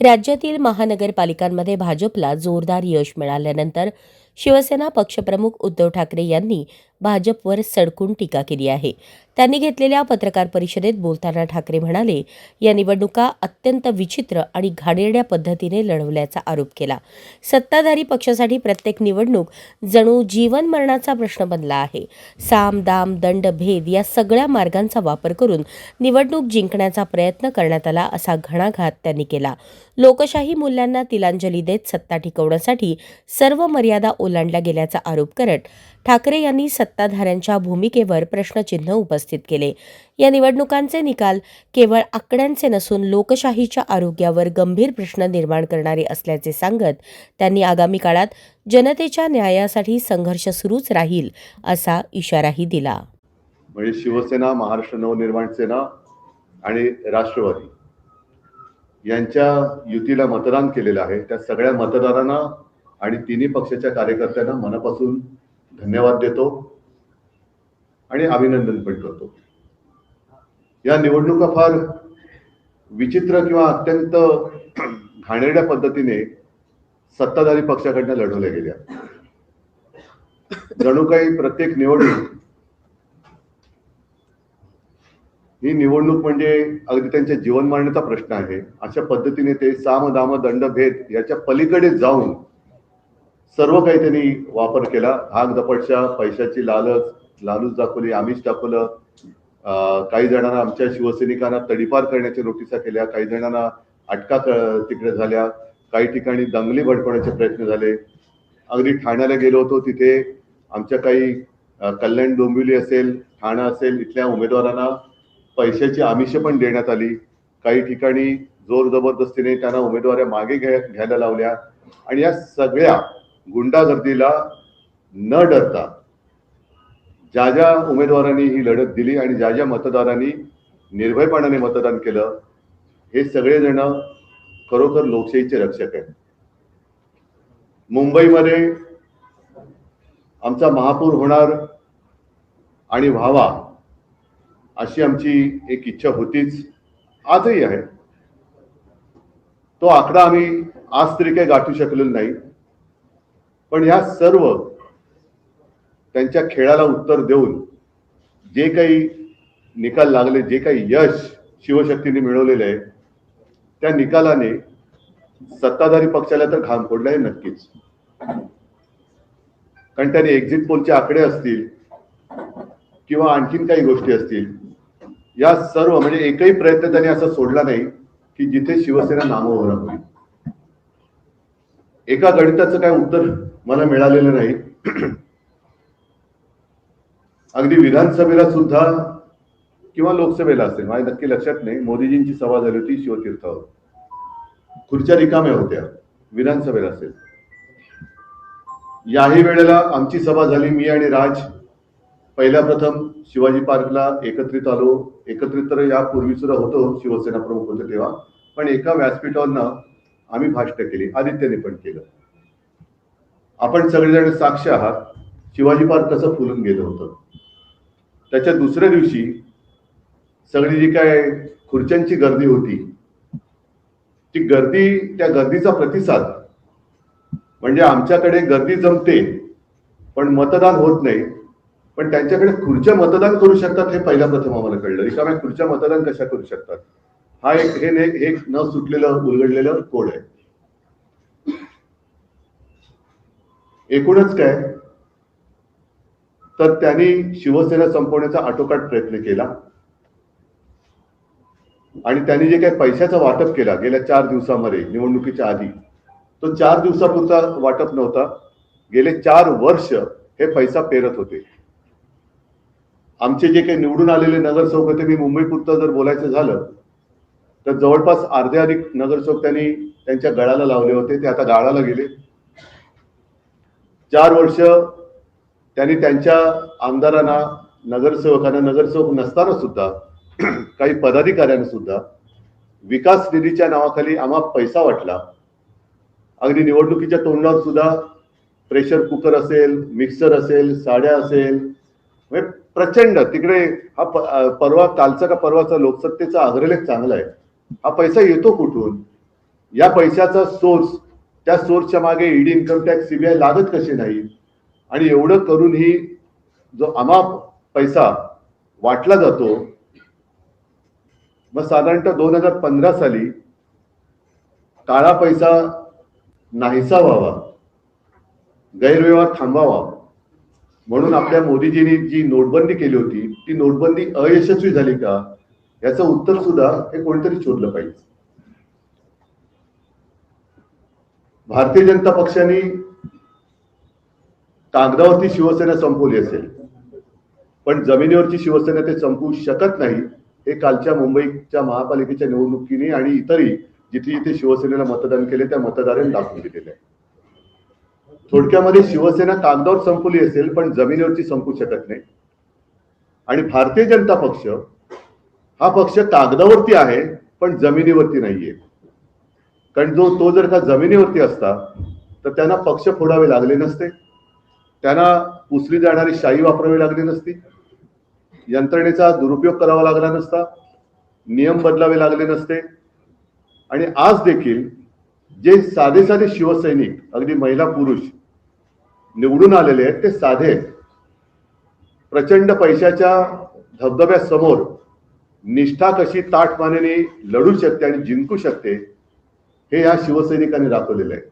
राज्यातील महानगरपालिकांमध्ये भाजपला जोरदार यश मिळाल्यानंतर शिवसेना पक्षप्रमुख उद्धव ठाकरे यांनी भाजपवर सडकून टीका केली आहे. त्यांनी घेतलेल्या पत्रकार परिषदेत बोलताना ठाकरे म्हणाले, या निवडणुका अत्यंत विचित्र आणि घाणेरड्या पद्धतीने लढवल्याचा आरोप केला. सत्ताधारी पक्षासाठी प्रत्येक निवडणूक जणू जीवन मरणाचा प्रश्न बनला आहे. साम दाम दंड भेद या सगळ्या मार्गांचा वापर करून निवडणूक जिंकण्याचा प्रयत्न करण्यात आला असा घणाघात त्यांनी केला. लोकशाही मूल्यांना तिलांजली देत सत्ता टिकवण्यासाठी सर्व मर्यादा ओलांडल्या गेल्याचा आरोप करत ठाकरे यांनी सत्ताधाऱ्यांच्या भूमिकेवर प्रश्नचिन्ह उपस्थित केले. या निवडणुकांचे निकाल केवळ आकड्यांचे नसून लोकशाहीच्या आरोग्यावर गंभीर प्रश्न निर्माण करणारे असल्याचे सांगत त्यांनी आगामी काळात जनतेच्या न्यायासाठी संघर्ष सुरूच राहील असा इशाराही दिला. म्हणजे शिवसेना, महाराष्ट्र नवनिर्माण सेना आणि राष्ट्रवादी यांच्या युतीला मतदान केलेलं आहे. त्या सगळ्या मतदारांना आणि तिन्ही पक्षाच्या कार्यकर्त्यांना मनापासून धन्यवाद देतो आणि अभिनंदन पण करतो. या निवडणुका फार विचित्र किंवा अत्यंत घाणेरड्या पद्धतीने सत्ताधारी पक्षाकडनं लढवल्या गेल्या. जणू काही प्रत्येक निवडणूक ही निवडणूक म्हणजे अगदी त्यांच्या जीवन मरणाचा प्रश्न आहे. अशा पद्धतीने ते साम दाम दंड भेद याच्या पलीकडे जाऊन सर्व काही त्यांनी वापर केला. धाक दपटशा, पैशाची लालूच दाखवली, आमिष दाखवलं. काही जणांना, आमच्या शिवसैनिकांना तडीपार करण्याच्या नोटिसा केल्या, काही जणांना अटका तिकडे झाल्या, काही ठिकाणी दंगली भडकवण्याचे प्रयत्न झाले. अगदी ठाण्याला गेलो होतो, तिथे आमच्या काही कल्याण डोंबिवली असेल, ठाणा असेल, इथल्या उमेदवारांना पैशाची आमिष पण देण्यात आली. काही ठिकाणी जोर जबरदस्तीने त्यांना उमेदवाऱ्या मागे घ्यायला लावल्या. आणि या सगळ्या गुंडागर्दीला न डरता ज्या ज्या उमेदवारांनी ही लढत दिली आणि ज्या ज्या मतदारांनी निर्भयपणाने मतदान केलं, हे सगळेजण खरोखर लोकशाहीचे रक्षक आहेत. मुंबईमध्ये आमचा महापौर होणार आणि व्हावा अशी आमची एक इच्छा होतीच, आजही आहे. तो आकडा आम्ही आज तरी काही गाठू शकलेलो नाही. पण या सर्व त्यांच्या खेळाला उत्तर देऊन जे काही निकाल लागले, जे काही यश शिवशक्तीने मिळवलेले आहे, त्या निकालाने सत्ताधारी पक्षाला तर घाम फोडला आहे नक्कीच. कारण त्यांनी एक्झिट पोलचे आकडे असतील किंवा आणखीन काही गोष्टी असतील, या सर्व म्हणजे एकही प्रयत्न त्यांनी असा सोडला नाही की जिथे शिवसेना नामोहरम होईल. एका गणिताचं काय उत्तर मला मिळालेलं नाही. अगदी विधानसभेला सुद्धा किंवा लोकसभेला असेल, माझ्या नक्की लक्षात नाही, मोदीजींची सभा झाली होती शिवतीर्थावर, खुर्च्या रिकाम्या होत्या. विधानसभेला असेल, याही वेळेला आमची सभा झाली. मी आणि राज पहिल्या प्रथम शिवाजी पार्कला एकत्रित आलो. एकत्रित तर यापूर्वी सुद्धा होतो, शिवसेना प्रमुख होते तेव्हा, पण एका व्यासपीठावरनं आम्ही भाषण केली. आदित्यने पण केलं. आपण सगळेजण साक्ष आहात शिवाजी पार्क कसं फुलून गेलं होतं. त्याच्या दुसऱ्या दिवशी सगळी जी काय खुर्च्यांची गर्दी होती, ती गर्दी, त्या गर्दीचा प्रतिसाद म्हणजे आमच्याकडे गर्दी जमते पण मतदान होत नाही, पण त्यांच्याकडे खुर्च्या मतदान करू शकतात हे पहिल्या प्रथम आम्हाला कळलं. रिकाम्या खुर्च्या मतदान कशा करू शकतात, हा एक न सुटलेलं उलगडलेलं कोड आहे. एकूणच काय तर त्यांनी शिवसेना संपवण्याचा आटोकाट प्रयत्न केला. आणि त्यांनी जे काही पैशाचं वाटप केला गेल्या 4 दिवसामध्ये निवडणुकीच्या आधी, तो 4 दिवसापुरता वाटप नव्हता. गेले 4 वर्ष हे पैसा पेरत होते. आमचे जे काही निवडून आलेले नगरसेवक होते, मी मुंबई पुरतं जर बोलायचं झालं तर जवळपास अर्धे अधिक नगरसेवक त्यांनी त्यांच्या गळाला लावले होते. ते आता गाळाला गेले. 4 वर्ष त्यांनी त्यांच्या आमदारांना, नगरसेवकांना, नगरसेवक नसताना सुद्धा काही पदाधिकाऱ्यांना सुद्धा विकास निधीच्या नावाखाली आम्हा पैसा वाटला. अगदी निवडणुकीच्या तोंडावर सुद्धा प्रेशर कुकर असेल, मिक्सर असेल, साड्या असेल, म्हणजे प्रचंड तिकडे हा कालचा का परवाचा लोकसत्तेचा अग्रलेख चांगला आहे. हा पैसा येतो कुठून? या पैशाचा सोर्स, त्या सोर्सच्या मागे ईडी, इन्कम टॅक्स, सीबीआय लागत कसे नाही, आणि एवढं करूनही जो अमाप पैसा वाटला जातो, मग साधारणतः 2015 साली काळा पैसा नाहीसा व्हावा, गैरव्यवहार थांबावा म्हणून आपल्या मोदीजींनी जी नोटबंदी केली होती, ती नोटबंदी अयशस्वी झाली का, याचं उत्तर सुद्धा हे कोणतरी शोधलं पाहिजे. भारतीय जनता पक्षाने कागदावरती शिवसेना संपवली असेल, पण जमिनीवरची शिवसेना ते संपवू शकत नाही, हे कालच्या मुंबईच्या महापालिकेच्या निवडणुकीने आणि इतरही जिथे जिथे शिवसेनेला मतदान केले त्या मतदारांनी दाखवून दिलेले आहे. थोडक्यामध्ये शिवसेना कागदावर संपवली असेल पण जमिनीवरची संपू शकत नाही. आणि भारतीय जनता पक्ष हा पक्ष कागदावरती आहे पण जमिनीवरती नाहीये. कारण तो जर का जमिनीवरती असता तर त्यांना पक्ष फोडावे लागले नसते, त्यांना पुसली जाणारी शाही वापरावी लागली नसती, यंत्रणेचा दुरुपयोग करावा लागला नसता, नियम बदलावे लागले नसते. आणि आज देखील जे साधे साधे शिवसैनिक, अगदी महिला पुरुष निवडून आलेले आहेत, ते साधे आहेत. प्रचंड पैशाच्या धबधब्यासमोर निष्ठा कशी ताठमानेने लढू शकते आणि जिंकू शकते हे या शिवसैनिकांनी दाखवलेलं आहे.